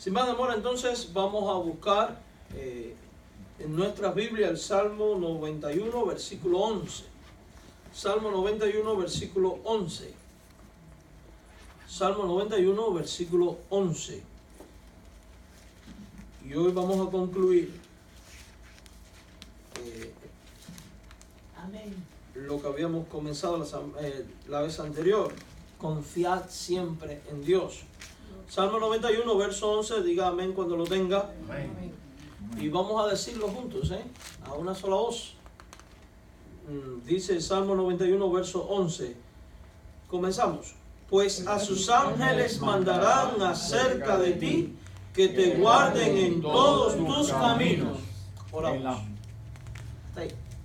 Sin más demora, entonces vamos a buscar en nuestra Biblia el Salmo 91, versículo 11. Salmo 91, versículo 11. Salmo 91, versículo 11. Y hoy vamos a concluir lo que habíamos comenzado la vez anterior. Confiad siempre en Dios. Salmo 91, verso 11, diga amén cuando lo tenga. Amén. Y vamos a decirlo juntos, a una sola voz. Dice el Salmo 91, verso 11. Comenzamos. Pues a sus ángeles mandarán acerca de ti, que te guarden en todos tus caminos. Oramos.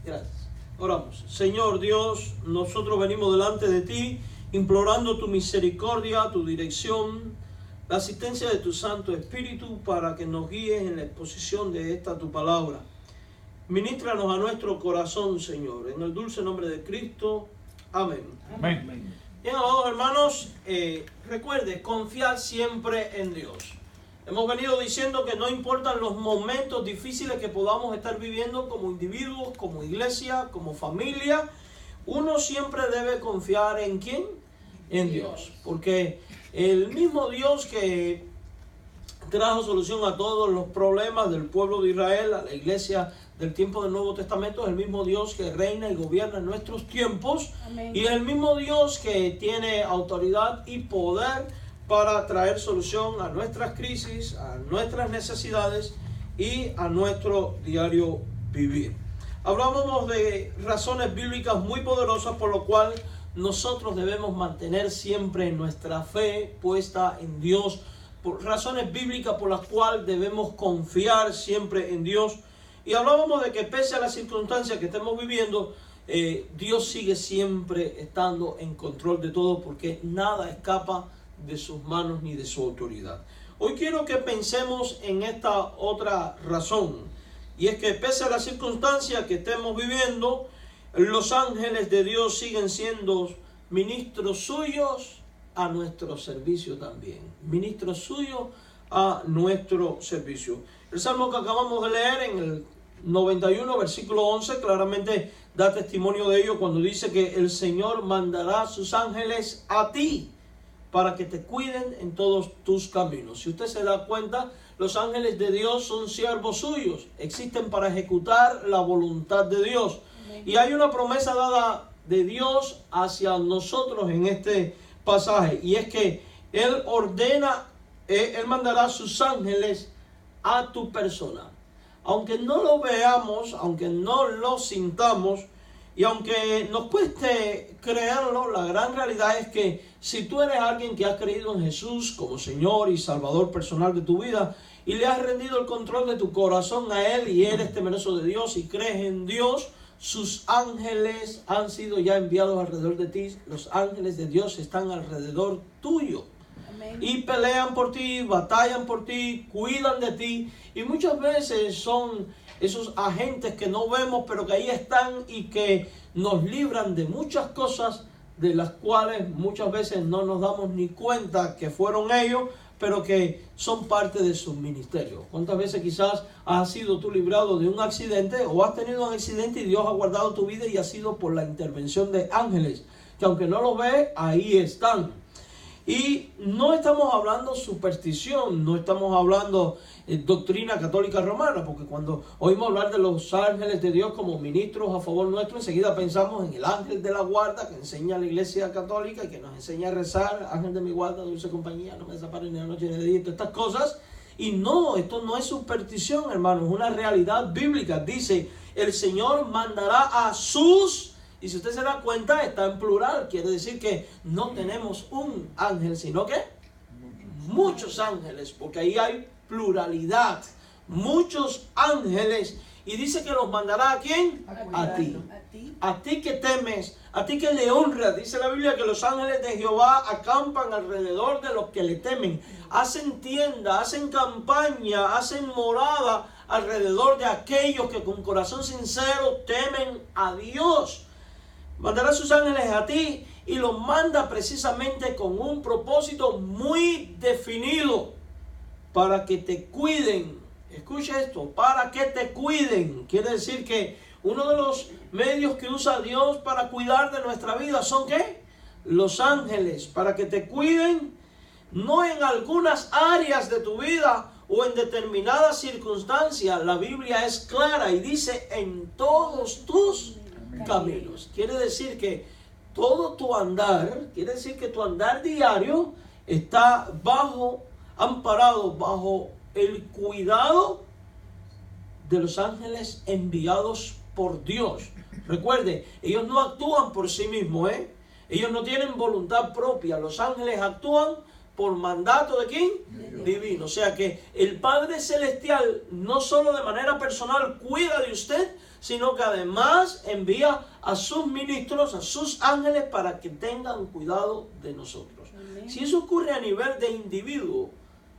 Gracias. Oramos. Señor Dios, nosotros venimos delante de ti, implorando tu misericordia, tu dirección, la asistencia de tu Santo Espíritu para que nos guíes en la exposición de esta tu palabra. Ministranos a nuestro corazón, Señor, en el dulce nombre de Cristo. Amén. Amén. Bien, amados hermanos, recuerde, confiar siempre en Dios. Hemos venido diciendo que no importan los momentos difíciles que podamos estar viviendo como individuos, como iglesia, como familia, uno siempre debe confiar ¿en quién? En Dios. Porque el mismo Dios que trajo solución a todos los problemas del pueblo de Israel, a la iglesia del tiempo del Nuevo Testamento, es el mismo Dios que reina y gobierna en nuestros tiempos. Amén. Y es el mismo Dios que tiene autoridad y poder para traer solución a nuestras crisis, a nuestras necesidades y a nuestro diario vivir. Hablábamos de razones bíblicas muy poderosas por lo cual nosotros debemos mantener siempre nuestra fe puesta en Dios, por razones bíblicas por las cuales debemos confiar siempre en Dios. Y hablábamos de que pese a las circunstancias que estemos viviendo, Dios sigue siempre estando en control de todo, porque nada escapa de sus manos ni de su autoridad. Hoy quiero que pensemos en esta otra razón, y es que pese a las circunstancias que estemos viviendo, los ángeles de Dios siguen siendo ministros suyos a nuestro servicio también. Ministros suyos a nuestro servicio. El salmo que acabamos de leer en el 91, versículo 11, claramente da testimonio de ello cuando dice que el Señor mandará sus ángeles a ti para que te cuiden en todos tus caminos. Si usted se da cuenta, los ángeles de Dios son siervos suyos, existen para ejecutar la voluntad de Dios. Y hay una promesa dada de Dios hacia nosotros en este pasaje, y es que Él ordena, Él mandará a sus ángeles a tu persona. Aunque no lo veamos, aunque no lo sintamos, y aunque nos cueste creerlo, la gran realidad es que si tú eres alguien que ha creído en Jesús como Señor y Salvador personal de tu vida, y le has rendido el control de tu corazón a Él, y eres temeroso de Dios y crees en Dios, sus ángeles han sido ya enviados alrededor de ti. Los ángeles de Dios están alrededor tuyo. Amén. Y pelean por ti, batallan por ti, cuidan de ti. Y muchas veces son esos agentes que no vemos, pero que ahí están y que nos libran de muchas cosas de las cuales muchas veces no nos damos ni cuenta que fueron ellos, pero que son parte de su ministerio. ¿Cuántas veces quizás has sido tú librado de un accidente o has tenido un accidente y Dios ha guardado tu vida y ha sido por la intervención de ángeles, que aunque no los ves, ahí están? Y no estamos hablando superstición, no estamos hablando doctrina católica romana, porque cuando oímos hablar de los ángeles de Dios como ministros a favor nuestro, enseguida pensamos en el ángel de la guarda que enseña a la iglesia católica y que nos enseña a rezar: ángel de mi guarda, dulce compañía, no me desampares ni de noche ni de día, todas estas cosas. Y no, esto no es superstición, hermanos, es una realidad bíblica. Dice, el Señor mandará a sus... Y si usted se da cuenta, está en plural. Quiere decir que no tenemos un ángel, sino que muchos ángeles, porque ahí hay pluralidad. Muchos ángeles. Y dice que los mandará ¿a quién? A ti. A ti que temes, a ti que le honras. Dice la Biblia que los ángeles de Jehová acampan alrededor de los que le temen. Hacen tienda, hacen campaña, hacen morada alrededor de aquellos que con corazón sincero temen a Dios. Mandará sus ángeles a ti y los manda precisamente con un propósito muy definido. para que te cuiden. Escucha esto, para que te cuiden. Quiere decir que uno de los medios que usa Dios para cuidar de nuestra vida son ¿qué? Los ángeles, para que te cuiden, no en algunas áreas de tu vida o en determinadas circunstancias. La Biblia es clara y dice en todos tus caminos. Quiere decir que todo tu andar, quiere decir que tu andar diario está amparado bajo el cuidado de los ángeles enviados por Dios. Recuerde, ellos no actúan por sí mismos, ellos no tienen voluntad propia. Los ángeles actúan por mandato ¿de quién? Divino. O sea que el Padre Celestial no solo de manera personal cuida de usted, sino que además envía a sus ministros, a sus ángeles, para que tengan cuidado de nosotros. Amén. Si eso ocurre a nivel de individuo,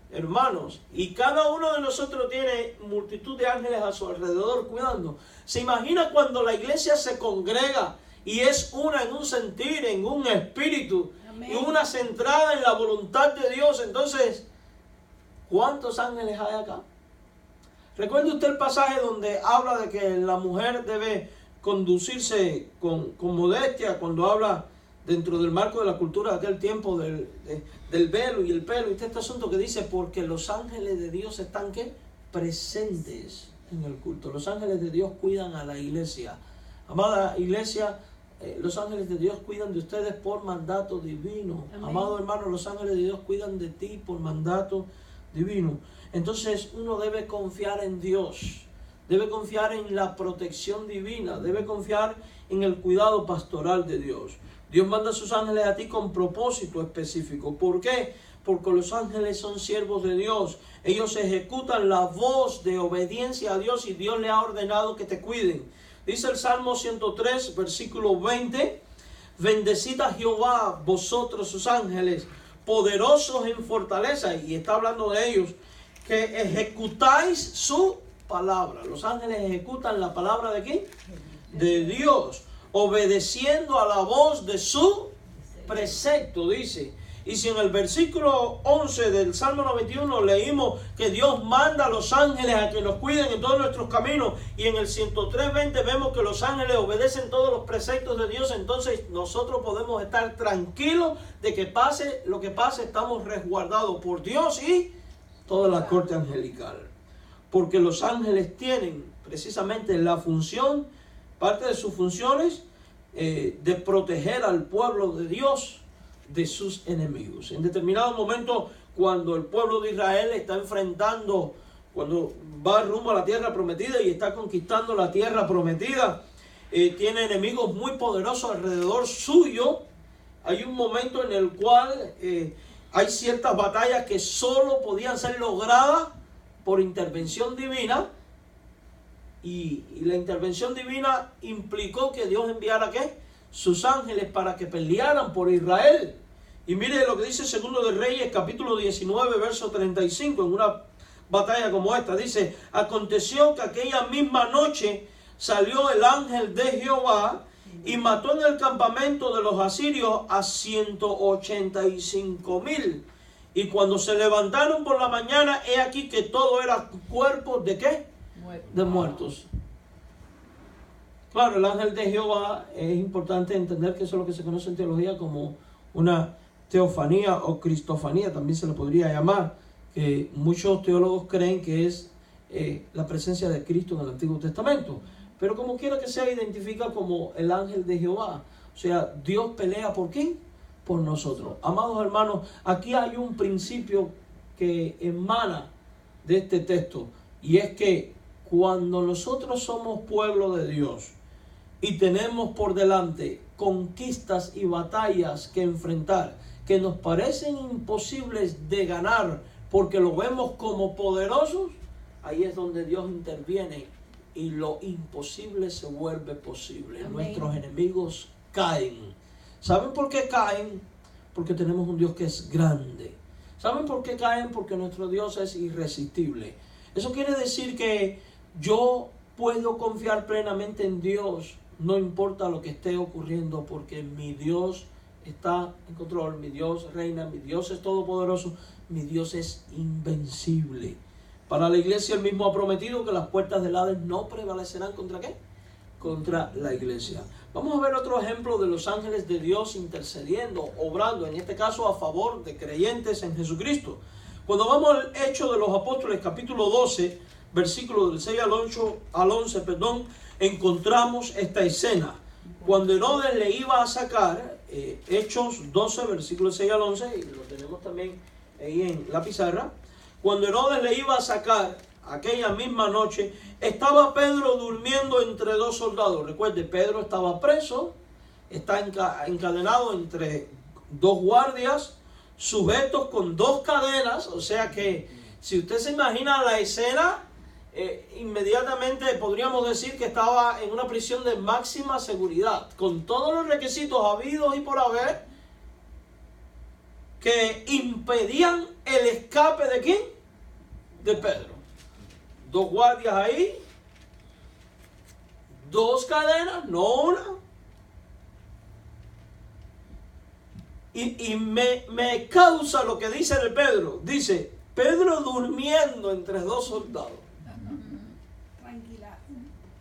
hermanos, y cada uno de nosotros tiene multitud de ángeles a su alrededor cuidando, ¿se imagina cuando la iglesia se congrega y es una en un sentir, en un espíritu, amén, y una centrada en la voluntad de Dios? Entonces, ¿cuántos ángeles hay acá? ¿Recuerda usted el pasaje donde habla de que la mujer debe conducirse con modestia cuando habla dentro del marco de la cultura de aquel tiempo del velo y el pelo? Y este asunto que dice, porque los ángeles de Dios están ¿qué? Presentes en el culto. Los ángeles de Dios cuidan a la iglesia. Amada iglesia, los ángeles de Dios cuidan de ustedes por mandato divino. Amén. Amado hermano, los ángeles de Dios cuidan de ti por mandato divino. Entonces uno debe confiar en Dios, debe confiar en la protección divina, debe confiar en el cuidado pastoral de Dios. Dios manda a sus ángeles a ti con propósito específico. ¿Por qué? Porque los ángeles son siervos de Dios. Ellos ejecutan la voz de obediencia a Dios y Dios le ha ordenado que te cuiden. Dice el Salmo 103, versículo 20, bendecid a Jehová, vosotros sus ángeles, poderosos en fortaleza. Y está hablando de ellos, que ejecutáis su palabra. Los ángeles ejecutan la palabra ¿de quién? De Dios, obedeciendo a la voz de su precepto, dice. Y si en el versículo 11 del Salmo 91 leímos que Dios manda a los ángeles a que nos cuiden en todos nuestros caminos, y en el 103:20 vemos que los ángeles obedecen todos los preceptos de Dios, entonces nosotros podemos estar tranquilos de que pase lo que pase, estamos resguardados por Dios y toda la corte angelical. Porque los ángeles tienen precisamente la función, parte de sus funciones, de proteger al pueblo de Dios de sus enemigos. En determinado momento, cuando el pueblo de Israel está enfrentando, cuando va rumbo a la tierra prometida y está conquistando la tierra prometida, tiene enemigos muy poderosos alrededor suyo. Hay un momento en el cual hay ciertas batallas que solo podían ser logradas por intervención divina, y la intervención divina implicó que Dios enviara ¿qué? Sus ángeles para que pelearan por Israel. Y mire lo que dice Segundo de Reyes, capítulo 19, verso 35, en una batalla como esta. Dice, aconteció que aquella misma noche salió el ángel de Jehová y mató en el campamento de los asirios a 185,000. Y cuando se levantaron por la mañana, he aquí que todo era cuerpos ¿de qué? De muertos. Claro, el ángel de Jehová, es importante entender que eso es lo que se conoce en teología como una teofanía o cristofanía, también se le podría llamar, que muchos teólogos creen que es la presencia de Cristo en el Antiguo Testamento, pero como quiera que sea, identifica como el ángel de Jehová. O sea, Dios pelea ¿por quién? Por nosotros. Amados hermanos, aquí hay un principio que emana de este texto, y es que cuando nosotros somos pueblo de Dios y tenemos por delante conquistas y batallas que enfrentar, que nos parecen imposibles de ganar porque lo vemos como poderosos, ahí es donde Dios interviene y lo imposible se vuelve posible. Amén. Nuestros enemigos caen. ¿Saben por qué caen? Porque tenemos un Dios que es grande. ¿Saben por qué caen? Porque nuestro Dios es irresistible. Eso quiere decir que yo puedo confiar plenamente en Dios, no importa lo que esté ocurriendo, porque mi Dios está en control, mi Dios reina, mi Dios es todopoderoso, Mi Dios es invencible. Para la iglesia Él mismo ha prometido que las puertas del Hades no prevalecerán ¿contra qué? Contra la iglesia. Vamos a ver otro ejemplo de los ángeles de Dios intercediendo, obrando, en este caso a favor de creyentes en Jesucristo. Cuando vamos al Hechos de los Apóstoles, capítulo 12, versículos del 6 al 11, encontramos esta escena. Cuando Herodes le iba a sacar, Hechos 12, versículos 6 al 11, y lo tenemos también ahí en la pizarra. Cuando Herodes le iba a sacar aquella misma noche, estaba Pedro durmiendo entre dos soldados. Recuerde, Pedro estaba preso, está encadenado entre dos guardias, sujetos con dos cadenas. O sea que si usted se imagina la escena, inmediatamente podríamos decir que estaba en una prisión de máxima seguridad, con todos los requisitos habidos y por haber, que impedían el escape ¿de quién? De Pedro. Dos guardias ahí, dos cadenas, no una. Y me causa lo que dice de Pedro. Dice, Pedro durmiendo entre dos soldados. Tranquila.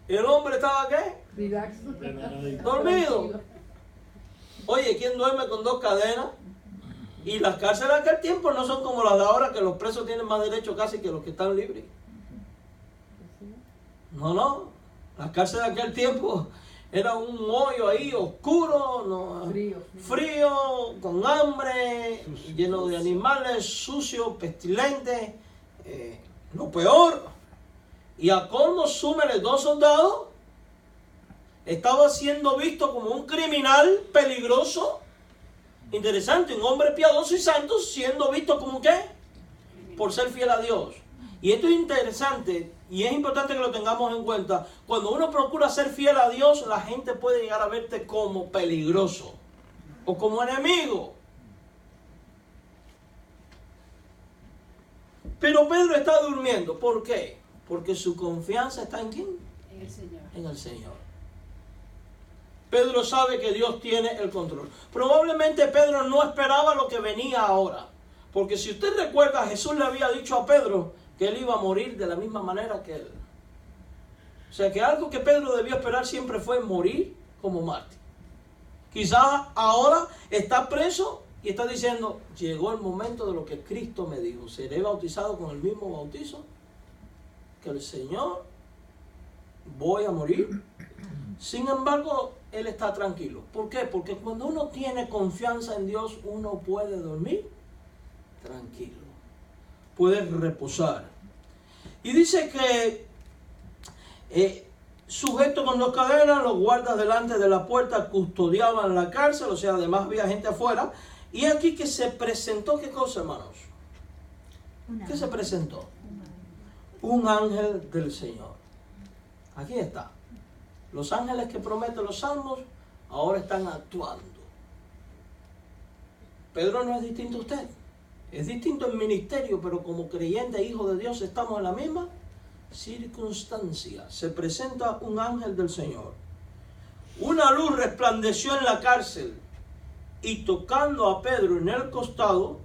¿El hombre estaba qué? Relax. Dormido. Oye, ¿quién duerme con dos cadenas? Y las cárceles de aquel tiempo no son como las de ahora, que los presos tienen más derecho casi que los que están libres. No. Las cárceles de aquel tiempo era un hoyo ahí oscuro, ¿no? Frío, con hambre, lleno de animales, sucios, pestilentes, lo peor. Y a colmo súmele dos soldados, estaba siendo visto como un criminal peligroso. Interesante, un hombre piadoso y santo siendo visto como ¿qué? Por ser fiel a Dios. Y esto es interesante y es importante que lo tengamos en cuenta. Cuando uno procura ser fiel a Dios, la gente puede llegar a verte como peligroso o como enemigo. Pero Pedro está durmiendo. ¿Por qué? Porque su confianza está ¿en quién? En el Señor. En el Señor. Pedro sabe que Dios tiene el control. Probablemente Pedro no esperaba lo que venía ahora. Porque si usted recuerda, Jesús le había dicho a Pedro que él iba a morir de la misma manera que él. O sea que algo que Pedro debió esperar siempre fue morir como mártir. Quizás ahora está preso y está diciendo, llegó el momento de lo que Cristo me dijo. Seré bautizado con el mismo bautizo que el Señor. Voy a morir. Sin embargo, él está tranquilo. ¿Por qué? Porque cuando uno tiene confianza en Dios, uno puede dormir tranquilo. Puede reposar. Y dice que sujeto con dos cadenas, los guardas delante de la puerta custodiaban la cárcel, o sea, además había gente afuera. Y aquí que se presentó, ¿qué cosa, hermanos? ¿Qué se presentó? Un ángel del Señor. Aquí está. Los ángeles que prometen los salmos ahora están actuando. Pedro no es distinto a usted. Es distinto en ministerio, pero como creyente, hijo de Dios, estamos en la misma circunstancia. Se presenta un ángel del Señor. Una luz resplandeció en la cárcel y tocando a Pedro en el costado,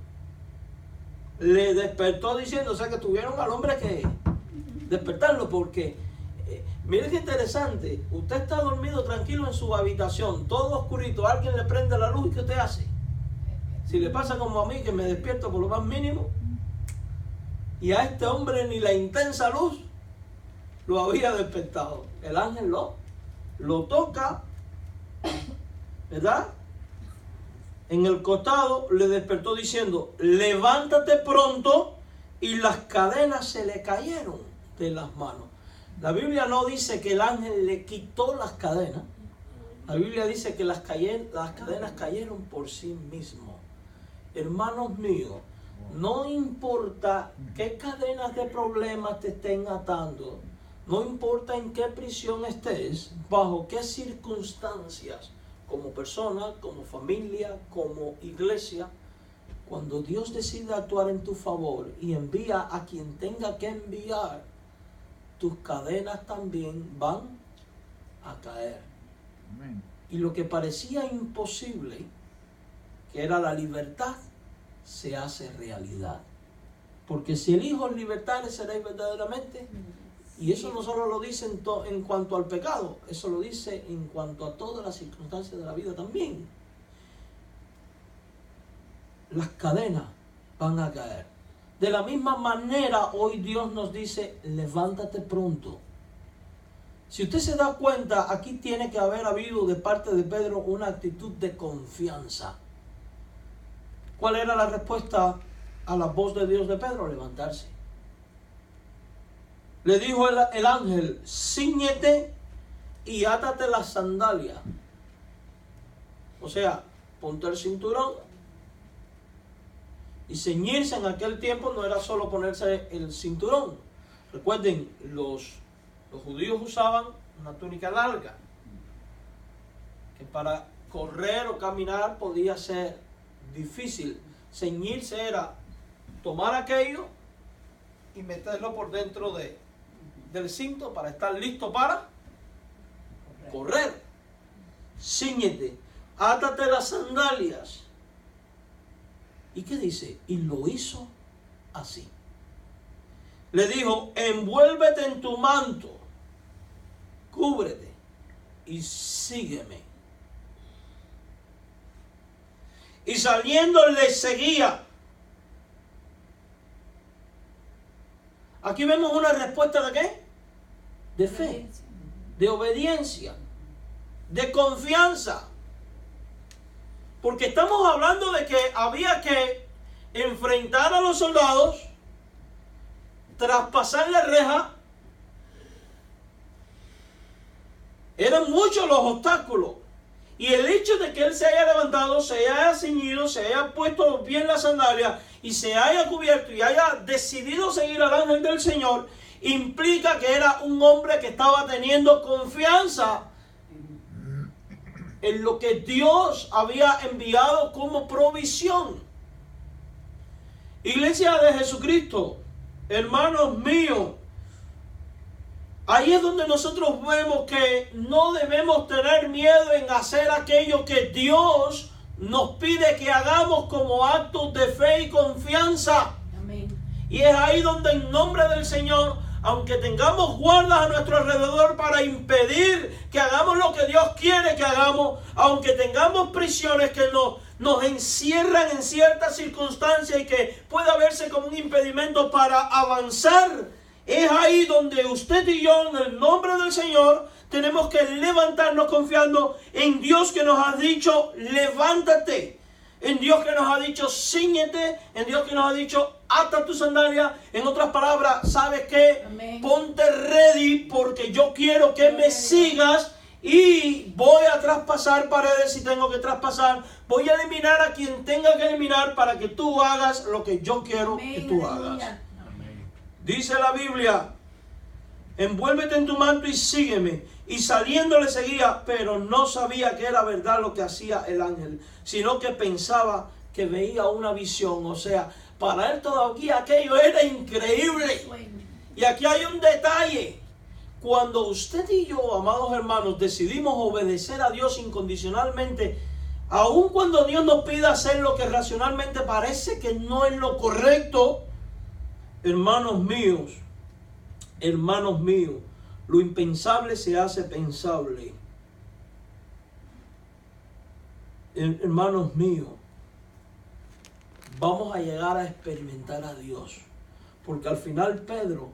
le despertó diciendo, o sea que tuvieron al hombre que despertarlo porque... Mire qué interesante, usted está dormido tranquilo en su habitación, todo oscurito, alguien le prende la luz y ¿qué usted hace? Si le pasa como a mí que me despierto por lo más mínimo, y a este hombre ni la intensa luz lo había despertado. El ángel lo toca, ¿verdad? En el costado le despertó diciendo, levántate pronto, y las cadenas se le cayeron de las manos. La Biblia no dice que el ángel le quitó las cadenas. La Biblia dice que las cadenas cayeron por sí mismo. Hermanos míos, no importa qué cadenas de problemas te estén atando, no importa en qué prisión estés, bajo qué circunstancias, como persona, como familia, como iglesia, cuando Dios decide actuar en tu favor y envía a quien tenga que enviar, tus cadenas también van a caer. Amén. Y lo que parecía imposible, que era la libertad, se hace realidad. Porque si el Hijo os libertare, seréis verdaderamente. Y eso no solo lo dice en cuanto al pecado, eso lo dice en cuanto a todas las circunstancias de la vida también. Las cadenas van a caer. De la misma manera, hoy Dios nos dice, levántate pronto. Si usted se da cuenta, aquí tiene que haber habido de parte de Pedro una actitud de confianza. ¿Cuál era la respuesta a la voz de Dios de Pedro? Levantarse. Le dijo el ángel, cíñete y átate las sandalias. O sea, ponte el cinturón. Y ceñirse en aquel tiempo no era solo ponerse el cinturón. Recuerden, los judíos usaban una túnica larga, que para correr o caminar podía ser difícil. Ceñirse era tomar aquello y meterlo por dentro del cinto para estar listo para correr. Cíñete, átate las sandalias. ¿Y qué dice? Y lo hizo así. Le dijo, envuélvete en tu manto, cúbrete y sígueme. Y saliendo le seguía. Aquí vemos una respuesta ¿de qué? De fe, de obediencia, de confianza. Porque estamos hablando de que había que enfrentar a los soldados, traspasar la reja. Eran muchos los obstáculos. Y el hecho de que él se haya levantado, se haya ceñido, se haya puesto bien la sandalia y se haya cubierto y haya decidido seguir al ángel del Señor, implica que era un hombre que estaba teniendo confianza en lo que Dios había enviado como provisión. Iglesia de Jesucristo, hermanos míos, ahí es donde nosotros vemos que no debemos tener miedo en hacer aquello que Dios nos pide que hagamos como actos de fe y confianza. Amén. Y es ahí donde en nombre del Señor, aunque tengamos guardas a nuestro alrededor para impedir que hagamos lo que Dios quiere que hagamos, aunque tengamos prisiones que nos encierran en ciertas circunstancias y que pueda verse como un impedimento para avanzar, es ahí donde usted y yo, en el nombre del Señor, tenemos que levantarnos confiando en Dios que nos ha dicho, levántate. En Dios que nos ha dicho, cíñete. En Dios que nos ha dicho, ata tu sandalia. En otras palabras, ¿sabes qué? Amén. Ponte ready porque yo quiero que me sigas y voy a traspasar paredes si tengo que traspasar. Voy a eliminar a quien tenga que eliminar para que tú hagas lo que yo quiero que tú hagas. Amén. Dice la Biblia, envuélvete en tu manto y sígueme. Y saliendo le seguía, pero no sabía que era verdad lo que hacía el ángel, sino que pensaba que veía una visión. O sea, para él todavía aquello era increíble. Y aquí hay un detalle. Cuando usted y yo, amados hermanos, decidimos obedecer a Dios incondicionalmente, aun cuando Dios nos pida hacer lo que racionalmente parece que no es lo correcto, hermanos míos, lo impensable se hace pensable. Hermanos míos, vamos a llegar a experimentar a Dios. Porque al final Pedro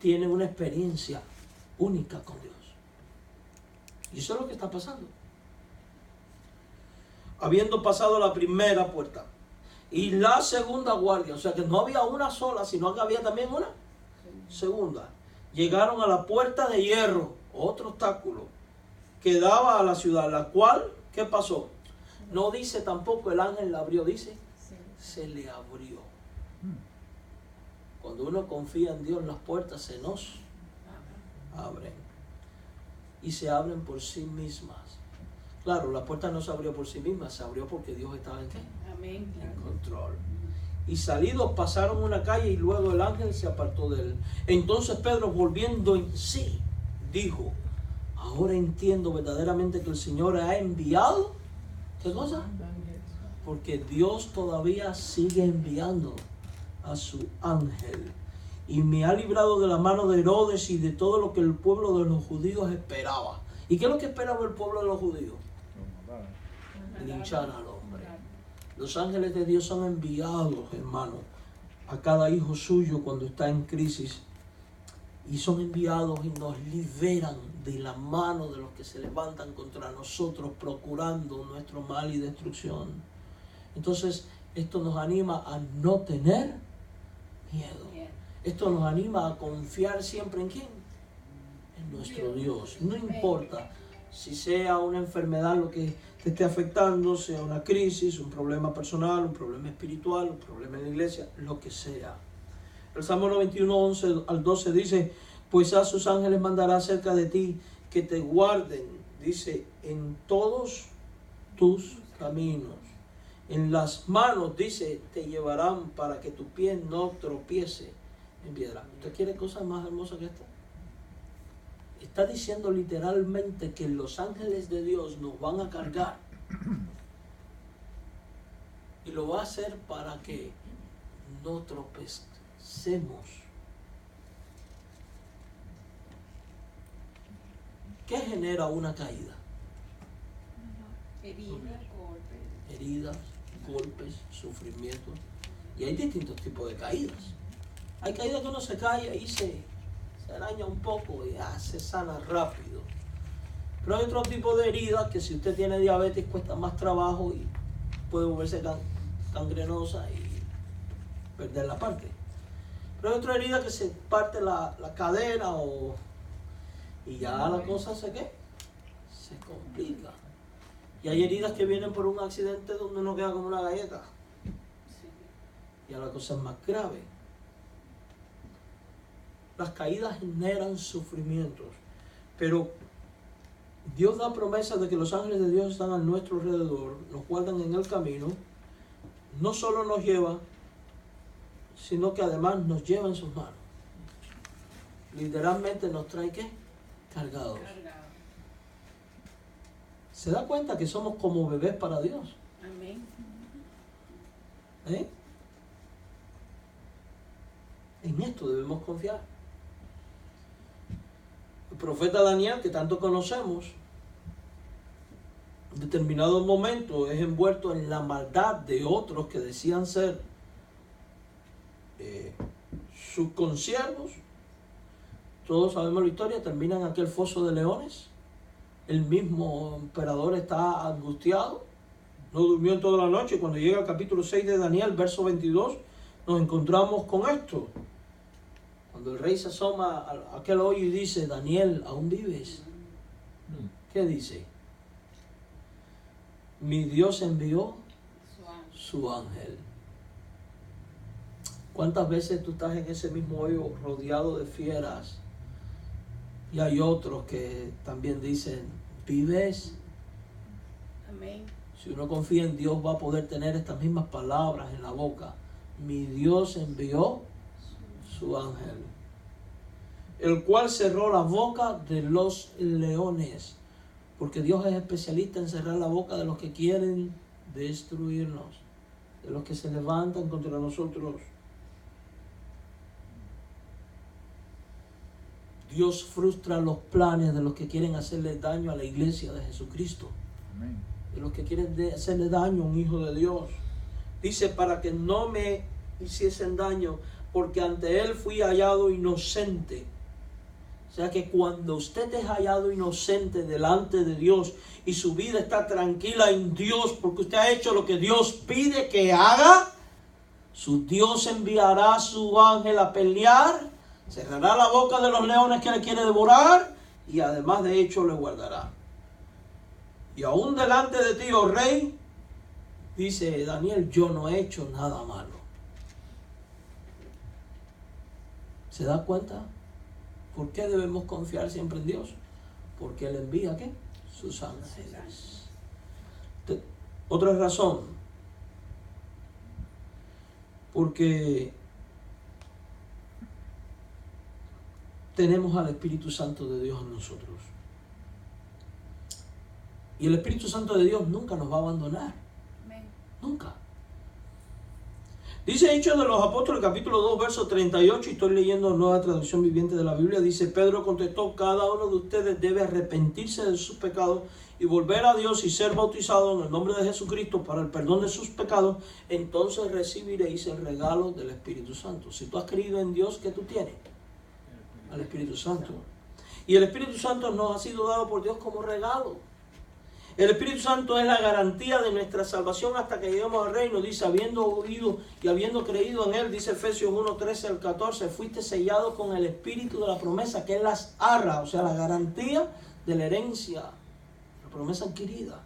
tiene una experiencia única con Dios. Y eso es lo que está pasando. Habiendo pasado la primera puerta y la segunda guardia, o sea que no había una sola, sino que había también una segunda. Llegaron a la puerta de hierro, otro obstáculo, que daba a la ciudad, la cual, ¿qué pasó? No dice tampoco el ángel la abrió, dice, se le abrió. Cuando uno confía en Dios, las puertas se nos abren. Y se abren por sí mismas. Claro, la puerta no se abrió por sí misma, se abrió porque Dios estaba en, amén, en control. Y salidos pasaron una calle y luego el ángel se apartó de él. Entonces Pedro, volviendo en sí, dijo, ahora entiendo verdaderamente que el Señor ha enviado. ¿Qué cosa? Porque Dios todavía sigue enviando a su ángel y me ha librado de la mano de Herodes y de todo lo que el pueblo de los judíos esperaba. ¿Y qué es lo que esperaba el pueblo de los judíos? Linchar al hombre. Los ángeles de Dios son enviados, hermano, a cada hijo suyo cuando está en crisis, y son enviados y nos liberan de la mano de los que se levantan contra nosotros procurando nuestro mal y destrucción. Entonces esto nos anima a no tener miedo. Esto nos anima a confiar siempre ¿en quién? En nuestro Dios. No importa si sea una enfermedad lo que te esté afectando, sea una crisis, un problema personal, un problema espiritual, un problema en la iglesia, lo que sea. El Salmo 91, 11 al 12 dice: pues a sus ángeles mandará cerca de ti que te guarden, dice, en todos tus caminos. En las manos, dice, te llevarán para que tu pie no tropiece en piedra. ¿Usted quiere cosas más hermosas que esta? Está diciendo literalmente que los ángeles de Dios nos van a cargar. Y lo va a hacer para que no tropecemos. ¿Qué genera una caída? Heridas, golpes, sufrimientos. Y hay distintos tipos de caídas. Hay caídas que uno se cae y se araña un poco y se sana rápido. Pero hay otro tipo de heridas que si usted tiene diabetes cuesta más trabajo y puede volverse gangrenosa y perder la parte. Pero hay otra herida que se parte la cadera y ya la cosa se complica. Y hay heridas que vienen por un accidente donde uno queda como una galleta. Ya la cosa es más grave. Las caídas generan sufrimientos, pero Dios da promesa de que los ángeles de Dios están a nuestro alrededor, nos guardan en el camino, no solo nos lleva, sino que además nos lleva en sus manos. Literalmente nos trae ¿qué? Cargados. ¿Se da cuenta que somos como bebés para Dios? Amén. En esto debemos confiar. El profeta Daniel, que tanto conocemos, en determinado momento es envuelto en la maldad de otros que decían ser sus consiervos. Todos sabemos la historia, termina en aquel foso de leones. El mismo emperador está angustiado, no durmió en toda la noche. Cuando llega al capítulo 6 de Daniel, verso 22, nos encontramos con esto. Cuando el rey se asoma a aquel hoyo y dice: Daniel, ¿aún vives? ¿Qué dice? Mi Dios envió su ángel. ¿Cuántas veces tú estás en ese mismo hoyo rodeado de fieras? Y hay otros que también dicen: ¿vives? Amén. Si uno confía en Dios va a poder tener estas mismas palabras en la boca. Mi Dios envió su ángel, el cual cerró la boca de los leones, porque Dios es especialista en cerrar la boca de los que quieren destruirnos, de los que se levantan contra nosotros. Dios frustra los planes de los que quieren hacerle daño a la iglesia de Jesucristo. Amén. De los que quieren hacerle daño a un hijo de Dios. Dice: para que no me hiciesen daño, porque ante Él fui hallado inocente. O sea que cuando usted es hallado inocente delante de Dios y su vida está tranquila en Dios porque usted ha hecho lo que Dios pide que haga, su Dios enviará a su ángel a pelear, cerrará la boca de los leones que le quiere devorar y además de hecho le guardará. Y aún delante de ti, oh rey, dice Daniel, yo no he hecho nada malo. ¿Se da cuenta? ¿Por qué debemos confiar siempre en Dios? Porque Él envía ¿qué? Sus ángeles. Otra razón. Porque tenemos al Espíritu Santo de Dios en nosotros. Y el Espíritu Santo de Dios nunca nos va a abandonar. Amén. Nunca. Dice Hechos de los Apóstoles, capítulo 2, verso 38, y estoy leyendo Nueva Traducción Viviente de la Biblia. Dice: Pedro contestó: cada uno de ustedes debe arrepentirse de sus pecados y volver a Dios y ser bautizado en el nombre de Jesucristo para el perdón de sus pecados. Entonces recibiréis el regalo del Espíritu Santo. Si tú has creído en Dios, ¿qué tú tienes? Al Espíritu Santo. Y el Espíritu Santo nos ha sido dado por Dios como regalo. El Espíritu Santo es la garantía de nuestra salvación hasta que lleguemos al reino. Dice: habiendo oído y habiendo creído en Él, dice Efesios 1, 13 al 14, fuiste sellado con el Espíritu de la promesa, que es las arras, o sea, la garantía de la herencia, la promesa adquirida.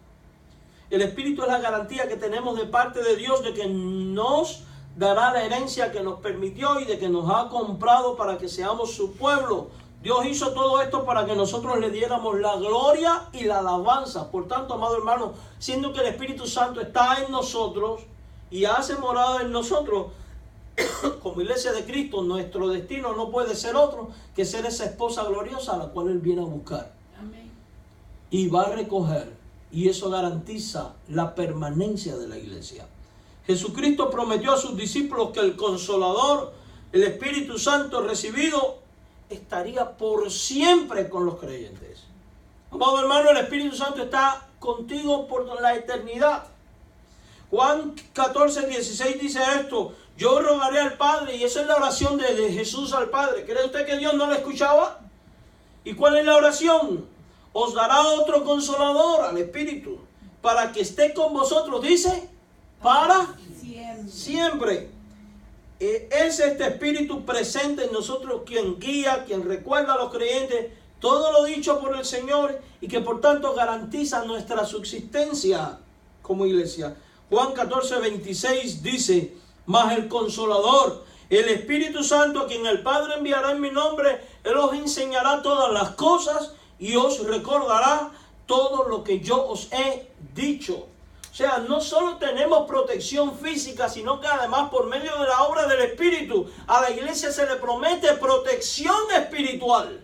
El Espíritu es la garantía que tenemos de parte de Dios de que nos dará la herencia que nos permitió y de que nos ha comprado para que seamos su pueblo. Dios hizo todo esto para que nosotros le diéramos la gloria y la alabanza. Por tanto, amado hermano, siendo que el Espíritu Santo está en nosotros y hace morada en nosotros, como iglesia de Cristo, nuestro destino no puede ser otro que ser esa esposa gloriosa a la cual Él viene a buscar. Amén. Y va a recoger, y eso garantiza la permanencia de la iglesia. Jesucristo prometió a sus discípulos que el Consolador, el Espíritu Santo recibido, estaría por siempre con los creyentes. Amado hermano, el Espíritu Santo está contigo por la eternidad. Juan 14, 16 dice esto: yo rogaré al Padre, y esa es la oración de Jesús al Padre. ¿Cree usted que Dios no la escuchaba? ¿Y cuál es la oración? Os dará otro Consolador, al Espíritu, para que esté con vosotros, dice, para siempre. Es este Espíritu presente en nosotros quien guía, quien recuerda a los creyentes todo lo dicho por el Señor y que por tanto garantiza nuestra subsistencia como iglesia. Juan 14, 26 dice: mas el Consolador, el Espíritu Santo, a quien el Padre enviará en mi nombre, Él os enseñará todas las cosas y os recordará todo lo que yo os he dicho. O sea, no solo tenemos protección física, sino que además por medio de la obra del Espíritu a la iglesia se le promete protección espiritual.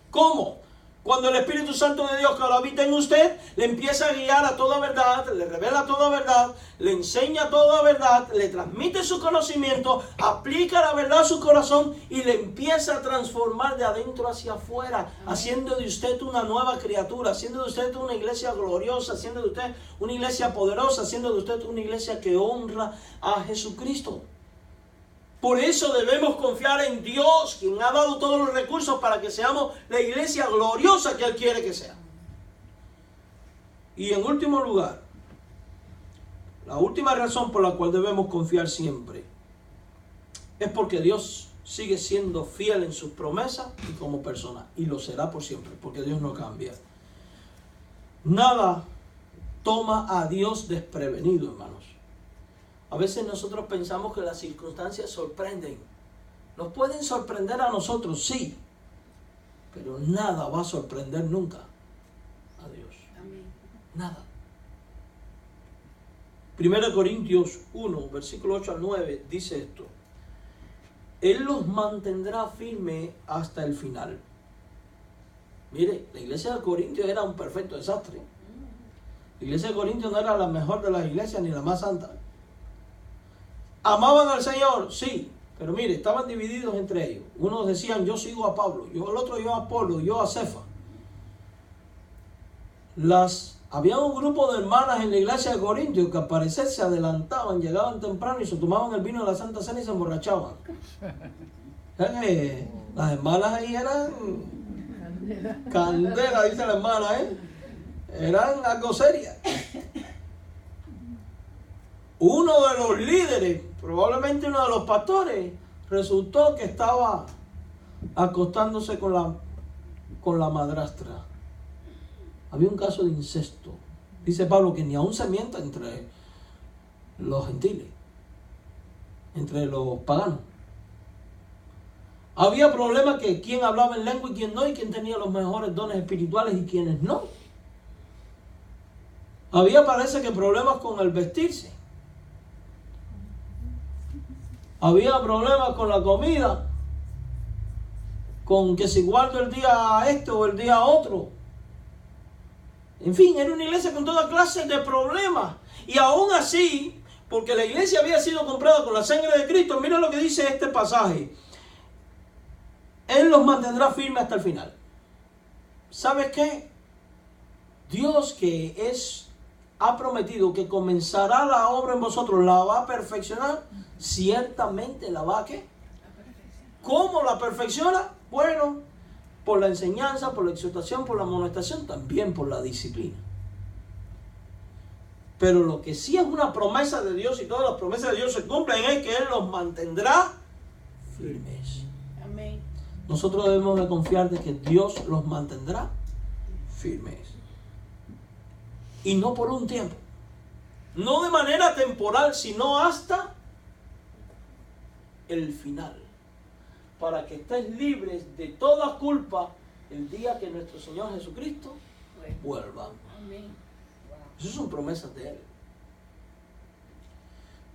¿Cómo? Cuando el Espíritu Santo de Dios que ahora habita en usted, le empieza a guiar a toda verdad, le revela toda verdad, le enseña toda verdad, le transmite su conocimiento, aplica la verdad a su corazón y le empieza a transformar de adentro hacia afuera, haciendo de usted una nueva criatura, haciendo de usted una iglesia gloriosa, haciendo de usted una iglesia poderosa, haciendo de usted una iglesia que honra a Jesucristo. Por eso debemos confiar en Dios, quien ha dado todos los recursos para que seamos la iglesia gloriosa que Él quiere que sea. Y en último lugar, la última razón por la cual debemos confiar siempre es porque Dios sigue siendo fiel en sus promesas y como persona, y lo será por siempre, porque Dios no cambia. Nada toma a Dios desprevenido, hermanos. A veces nosotros pensamos que las circunstancias sorprenden. Nos pueden sorprender a nosotros, sí, pero nada va a sorprender nunca a Dios. Amén. Nada. 1 Corintios 1, versículo 8 al 9, dice esto: Él los mantendrá firme hasta el final. Mire, la iglesia de Corintios era un perfecto desastre. La iglesia de Corintios no era la mejor de las iglesias ni la más santa. ¿Amaban al Señor? Sí, pero mire, estaban divididos entre ellos. Unos decían: yo sigo a Pablo, el otro yo a Apolo, yo a Cefa. Había un grupo de hermanas en la iglesia de Corintios que al parecer se adelantaban, llegaban temprano y se tomaban el vino de la Santa Cena y se emborrachaban. Las hermanas ahí eran candela, dice la hermana, eran algo serias. Uno de los líderes, probablemente uno de los pastores, resultó que estaba acostándose con la madrastra. Había un caso de incesto. Dice Pablo que ni aún se mienta entre los gentiles, entre los paganos. Había problemas que quién hablaba en lengua y quién no, y quién tenía los mejores dones espirituales y quiénes no. Había, parece que, problemas con el vestirse. Había problemas con la comida, con que si guardo el día este o el día otro. En fin, era una iglesia con toda clase de problemas. Y aún así, porque la iglesia había sido comprada con la sangre de Cristo. Mira lo que dice este pasaje. Él los mantendrá firmes hasta el final. ¿Sabes qué? Dios que ha prometido que comenzará la obra en vosotros, la va a perfeccionar, ciertamente la va a ¿qué? ¿Cómo la perfecciona? Bueno, por la enseñanza, por la exhortación, por la amonestación, también por la disciplina. Pero lo que sí es una promesa de Dios, y todas las promesas de Dios se cumplen, es que Él los mantendrá firmes. Amén. Nosotros debemos de confiar de que Dios los mantendrá firmes. Y no por un tiempo. No de manera temporal, sino hasta el final. Para que estés libres de toda culpa el día que nuestro Señor Jesucristo vuelva. Amén. Esas son promesas de Él.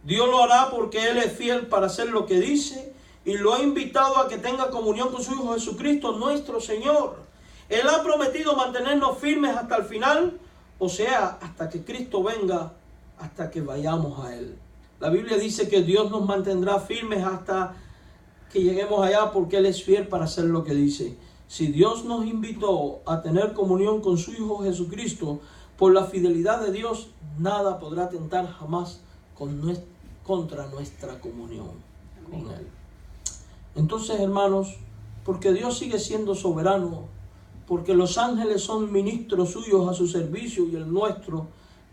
Dios lo hará porque Él es fiel para hacer lo que dice y lo ha invitado a que tenga comunión con su Hijo Jesucristo, nuestro Señor. Él ha prometido mantenernos firmes hasta el final, o sea, hasta que Cristo venga, hasta que vayamos a Él. La Biblia dice que Dios nos mantendrá firmes hasta que lleguemos allá porque Él es fiel para hacer lo que dice. Si Dios nos invitó a tener comunión con su Hijo Jesucristo, por la fidelidad de Dios, nada podrá atentar jamás contra nuestra comunión con Él. Entonces, hermanos, porque Dios sigue siendo soberano, porque los ángeles son ministros suyos a su servicio y el nuestro,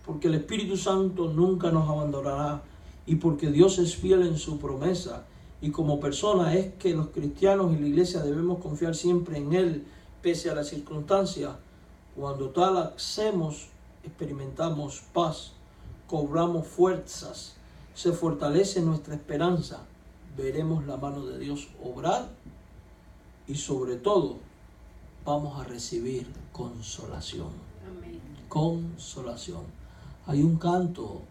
porque el Espíritu Santo nunca nos abandonará y porque Dios es fiel en su promesa. Y como persona es que los cristianos y la iglesia debemos confiar siempre en Él, pese a las circunstancias. Cuando tal hacemos, experimentamos paz, cobramos fuerzas, se fortalece nuestra esperanza, veremos la mano de Dios obrar y sobre todo vamos a recibir consolación. Amén. Consolación. Hay un canto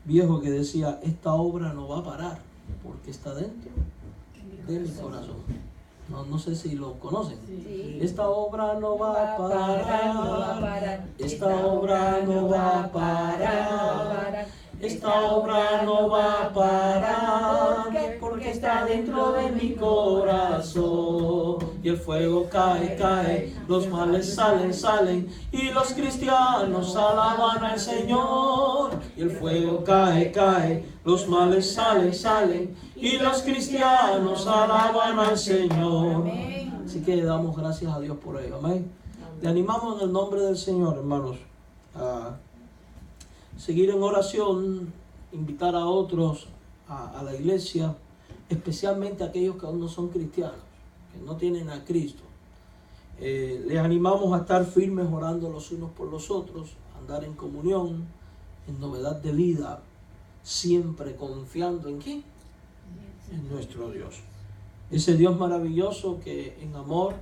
viejo que decía, esta obra no va a parar porque está dentro de mi corazón. No sé si lo conocen. Sí. Esta obra no va a parar. Esta obra no va a parar. Esta obra no va a parar porque está dentro de mi corazón. Y el fuego cae, los males salen y los cristianos alaban al Señor. Y el fuego cae, los males salen y los cristianos alaban al Señor. Amén. Así que damos gracias a Dios por ello. Amén. Le animamos en el nombre del Señor, hermanos, a seguir en oración, invitar a otros a la iglesia, especialmente a aquellos que aún no son cristianos, que no tienen a Cristo. Les animamos a estar firmes orando los unos por los otros, a andar en comunión, en novedad de vida, siempre confiando en ¿quién? En nuestro Dios. Ese Dios maravilloso que en amor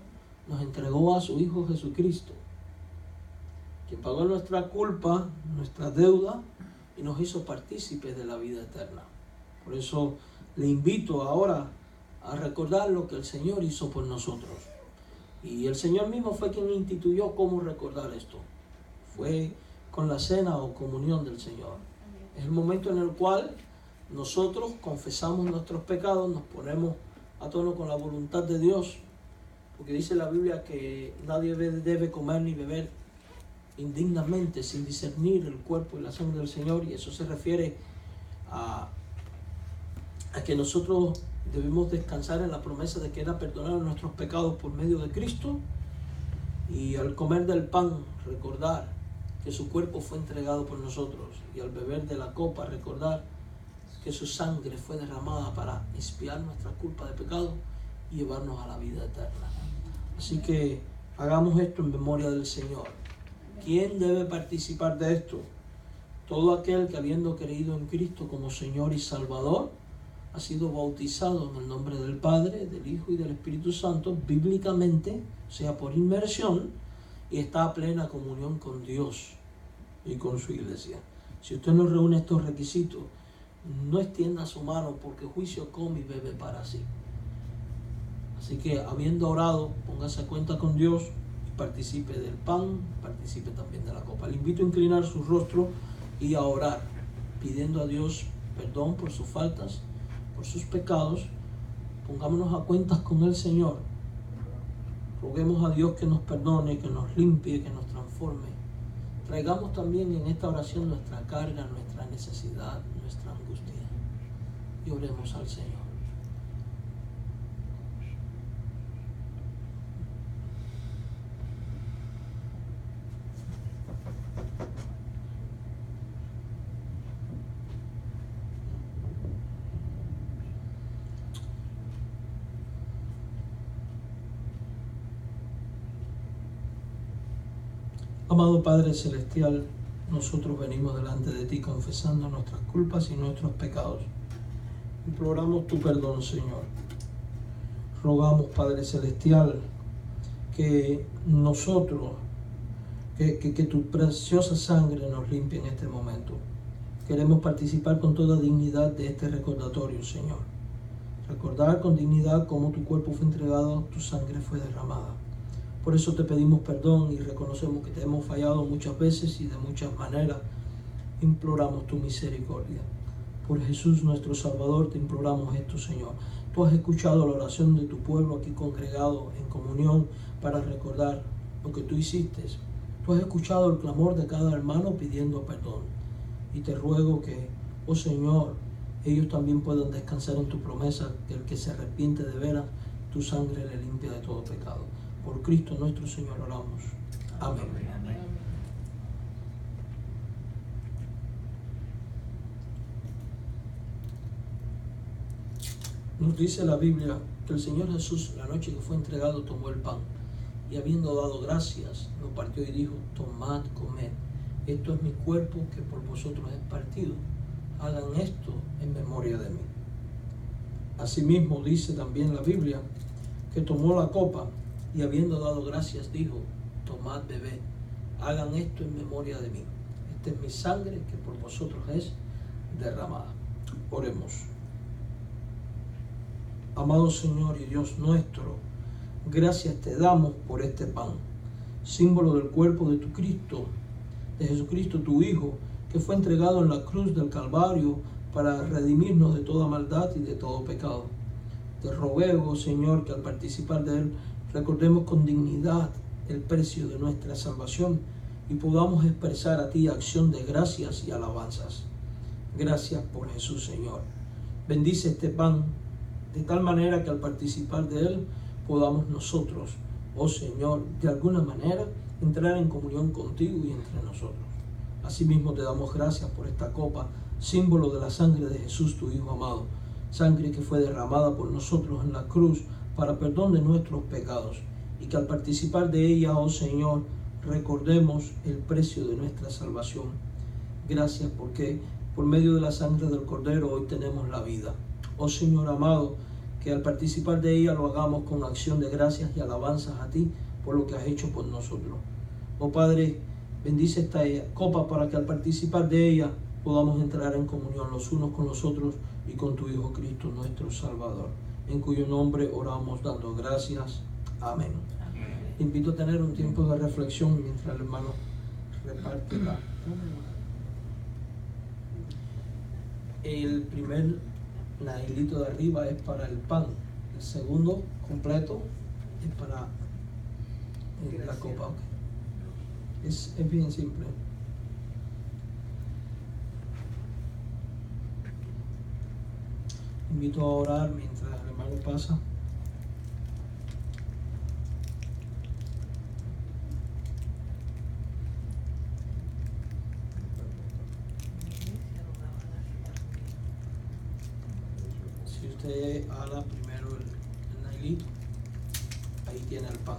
nos entregó a su Hijo Jesucristo, que pagó nuestra culpa, nuestra deuda y nos hizo partícipes de la vida eterna. Por eso le invito ahora a recordar lo que el Señor hizo por nosotros. Y el Señor mismo fue quien instituyó cómo recordar esto. Fue con la cena o comunión del Señor. Es el momento en el cual nosotros confesamos nuestros pecados, nos ponemos a tono con la voluntad de Dios, porque dice la Biblia que nadie debe comer ni beber indignamente sin discernir el cuerpo y la sangre del Señor, y eso se refiere a que nosotros debemos descansar en la promesa de que era perdonar nuestros pecados por medio de Cristo, y al comer del pan recordar que su cuerpo fue entregado por nosotros, y al beber de la copa recordar que su sangre fue derramada para expiar nuestra culpa de pecado y llevarnos a la vida eterna. Así que hagamos esto en memoria del Señor. ¿Quién debe participar de esto? Todo aquel que, habiendo creído en Cristo como Señor y Salvador, ha sido bautizado en el nombre del Padre, del Hijo y del Espíritu Santo, bíblicamente, o sea, por inmersión, y está a plena comunión con Dios y con su iglesia. Si usted no reúne estos requisitos, no extienda su mano, porque juicio come y bebe para sí. Así que, habiendo orado, póngase a cuenta con Dios y participe del pan, participe también de la copa. Le invito a inclinar su rostro y a orar pidiendo a Dios perdón por sus faltas, por sus pecados. Pongámonos a cuentas con el Señor. Roguemos a Dios que nos perdone, que nos limpie, que nos transforme. Traigamos también en esta oración nuestra carga, nuestra necesidad, nuestra angustia. Y oremos al Señor. Amado Padre Celestial, nosotros venimos delante de ti confesando nuestras culpas y nuestros pecados. Imploramos tu perdón, Señor. Rogamos, Padre Celestial, que nosotros, que tu preciosa sangre nos limpie en este momento. Queremos participar con toda dignidad de este recordatorio, Señor. Recordar con dignidad cómo tu cuerpo fue entregado, tu sangre fue derramada. Por eso te pedimos perdón y reconocemos que te hemos fallado muchas veces y de muchas maneras. Imploramos tu misericordia. Por Jesús nuestro Salvador te imploramos esto, Señor. Tú has escuchado la oración de tu pueblo aquí congregado en comunión para recordar lo que tú hiciste. Tú has escuchado el clamor de cada hermano pidiendo perdón. Y te ruego que, oh Señor, ellos también puedan descansar en tu promesa, que el que se arrepiente de veras, tu sangre le limpia de todo pecado. Por Cristo nuestro Señor oramos. Amén. Amén. Nos dice la Biblia que el Señor Jesús, la noche que fue entregado, tomó el pan y habiendo dado gracias, lo partió y dijo: tomad, comed, esto es mi cuerpo que por vosotros es partido. Hagan esto en memoria de mí. Asimismo dice también la Biblia que tomó la copa y habiendo dado gracias dijo: tomad, bebed, hagan esto en memoria de mí. Esta es mi sangre que por vosotros es derramada. Oremos. Amado Señor y Dios nuestro, gracias te damos por este pan, símbolo del cuerpo de tu Cristo, de Jesucristo tu Hijo, que fue entregado en la cruz del Calvario para redimirnos de toda maldad y de todo pecado. Te ruego, Señor, que al participar de él recordemos con dignidad el precio de nuestra salvación y podamos expresar a ti acción de gracias y alabanzas. Gracias por Jesús, Señor. Bendice este pan de tal manera que al participar de él podamos nosotros, oh Señor, de alguna manera entrar en comunión contigo y entre nosotros. Asimismo te damos gracias por esta copa, símbolo de la sangre de Jesús, tu Hijo amado, sangre que fue derramada por nosotros en la cruz para perdón de nuestros pecados, y que al participar de ella, oh Señor, recordemos el precio de nuestra salvación. Gracias porque por medio de la sangre del Cordero hoy tenemos la vida. Oh Señor amado, que al participar de ella lo hagamos con acción de gracias y alabanzas a ti por lo que has hecho por nosotros. Oh Padre, bendice esta copa para que al participar de ella podamos entrar en comunión los unos con los otros y con tu Hijo Cristo, nuestro Salvador, en cuyo nombre oramos dando gracias. Amén. Amén. Invito a tener un tiempo de reflexión mientras el hermano reparte la... El primer nahilito de arriba es para el pan, el segundo completo es para la copa. Okay. Es bien simple. Invito a orar mientras el hermano pasa. Si usted ala primero el nylito, ahí tiene el pan.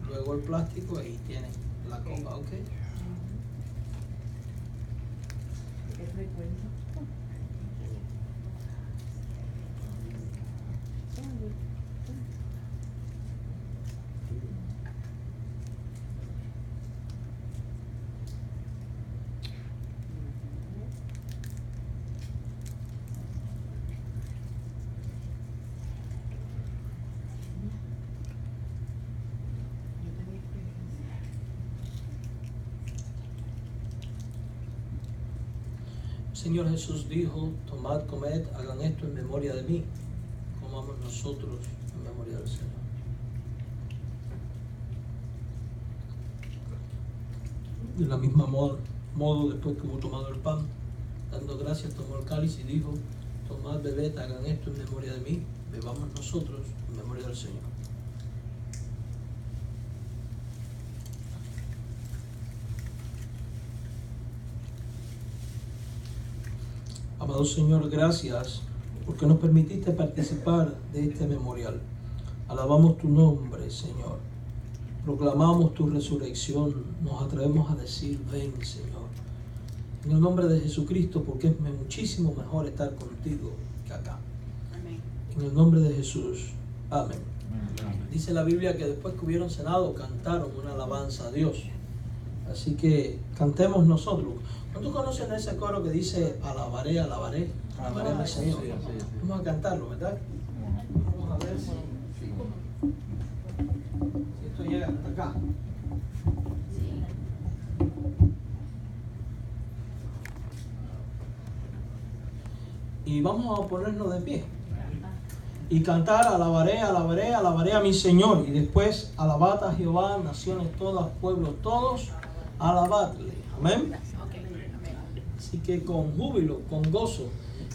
Luego el plástico, ahí tiene la copa, ¿ok? ¿Qué frecuencia? Señor Jesús dijo, tomad, comed, hagan esto en memoria de mí. Comamos nosotros en memoria del Señor. De la misma modo, después que hubo tomado el pan, dando gracias, tomó el cáliz y dijo, tomad, bebed, hagan esto en memoria de mí. Bebamos nosotros en memoria del Señor. Amado Señor, gracias porque nos permitiste participar de este memorial. Alabamos tu nombre, Señor. Proclamamos tu resurrección. Nos atrevemos a decir, ven, Señor. En el nombre de Jesucristo, porque es muchísimo mejor estar contigo que acá. Amén. En el nombre de Jesús. Amén. Dice la Biblia que después que hubieron cenado, cantaron una alabanza a Dios. Así que cantemos nosotros. ¿Cuántos conocen ese coro que dice alabaré, alabaré, alabaré al Señor? Vamos a cantarlo, ¿verdad? Vamos a ver si esto llega hasta acá. Y vamos a ponernos de pie y cantar alabaré, alabaré, alabaré a mi Señor. Y después alabad a Jehová, naciones todas, pueblos todos, alabadle. Amén. Así que con júbilo, con gozo.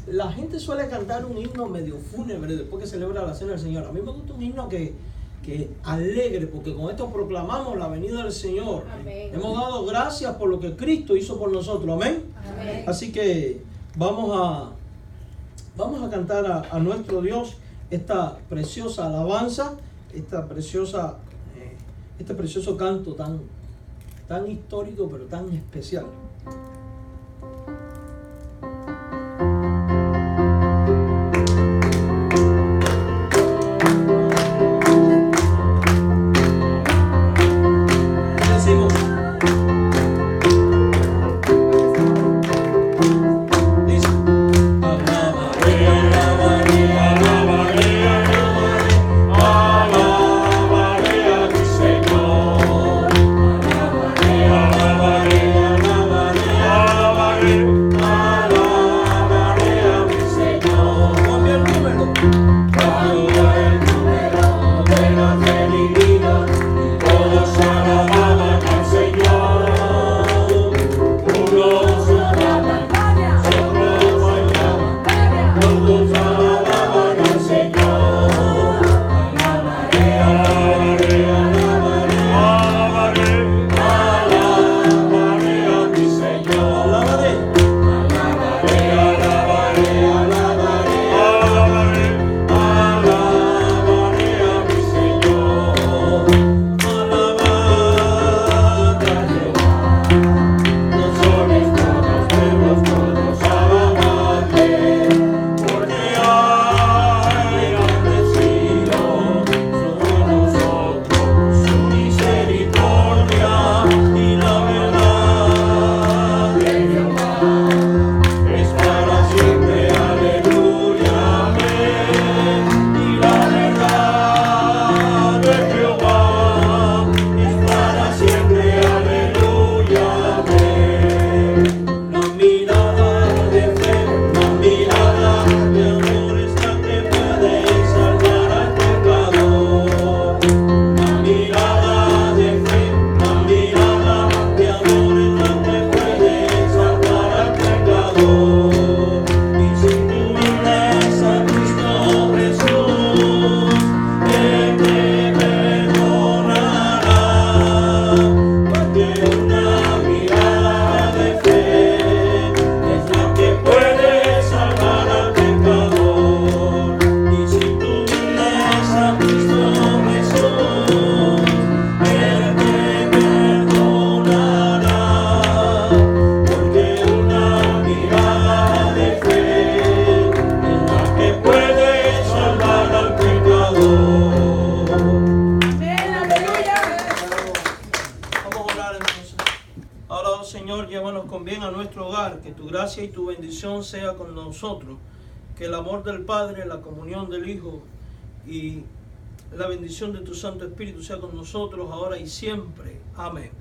La gente suele cantar un himno medio fúnebre después que celebra la cena del Señor. A mí me gusta un himno que alegre, porque con esto proclamamos la venida del Señor. Amén. Hemos dado gracias por lo que Cristo hizo por nosotros. Amén. Amén. Así que vamos a cantar a nuestro Dios esta preciosa alabanza, este precioso canto tan histórico pero tan especial. Que tu gracia y tu bendición sea con nosotros, que el amor del Padre, la comunión del Hijo y la bendición de tu Santo Espíritu sea con nosotros ahora y siempre. Amén.